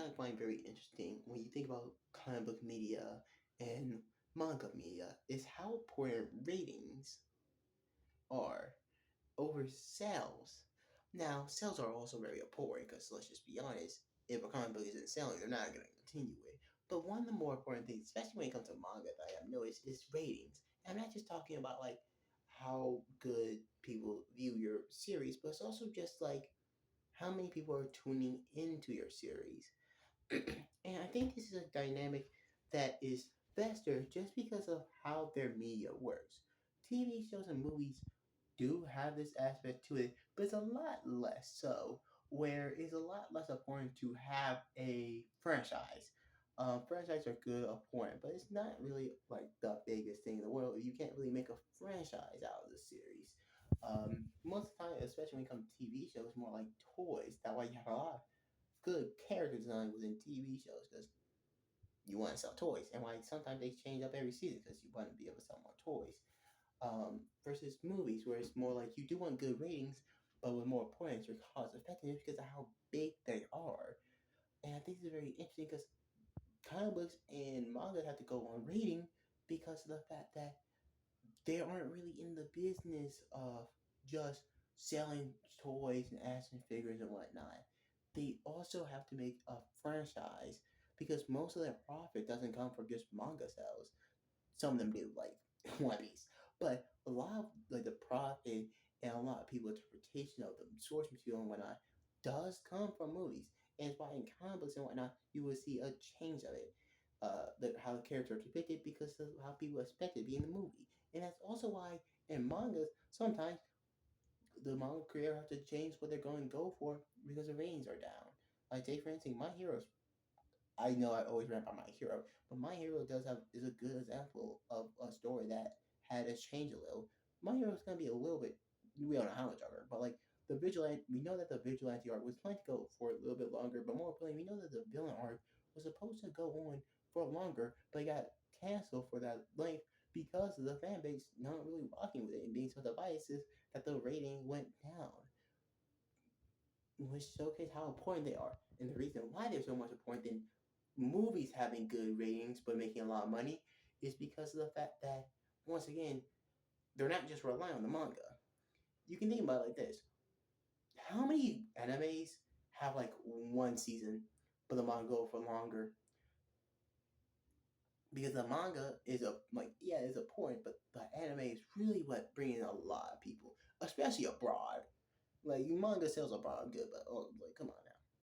I find very interesting when you think about comic book media and manga media is how important ratings are over sales. Now, sales are also very important because let's just be honest, if a comic book isn't selling, they're not going to continue it. But one of the more important things, especially when it comes to manga, that I have noticed is ratings. And I'm not just talking about like how good people view your series, but it's also just like how many people are tuning into your series. And I think this is a dynamic that is faster just because of how their media works. TV shows and movies do have this aspect to it, but it's a lot less so, where it's a lot less important to have a franchise. Franchises are good, important, but it's not really like the biggest thing in the world. You can't really make a franchise out of the series. Most of the time, especially when it comes to TV shows, it's more like toys. That's why you have a lot of good character design within TV shows because you want to sell toys, and why sometimes they change up every season because you want to be able to sell more toys. Versus movies where it's more like you do want good ratings, but with more points or cost effectiveness because of how big they are. And I think this is very interesting because comic books and manga have to go on rating because of the fact that they aren't really in the business of just selling toys and action figures and whatnot. They also have to make a franchise because most of their profit doesn't come from just manga sales. Some of them do, like One Piece, but a lot of like the profit and a lot of people's interpretation of the source material and whatnot does come from movies, and it's why in comic books and whatnot you will see a change of it, how the character are depicted because of how people expect it to be in the movie, and that's also why in mangas sometimes the manga creator have to change what they're going to go for because the ratings are down. Like take for instance, My Heroes, I know I always rant about My Hero, but My Hero does have is a good example of a story that had a change a little. My Hero is gonna be a little bit, we don't know how much longer, but like the vigilante, we know that the vigilante arc was planned to go for a little bit longer, but more importantly, we know that the villain arc was supposed to go on for longer, but it got canceled for that length because of the fan base not really rocking with it and being so divisive that the rating went down, which showcase how important they are. And the reason why they're so much important than movies having good ratings but making a lot of money is because of the fact that, once again, they're not just relying on the manga. You can think about it like this: how many animes have like one season, but the manga go for longer? Because the manga is a like yeah, it's important, but the anime is really what brings in a lot of people, especially abroad. Like manga sales abroad good, but oh, like come on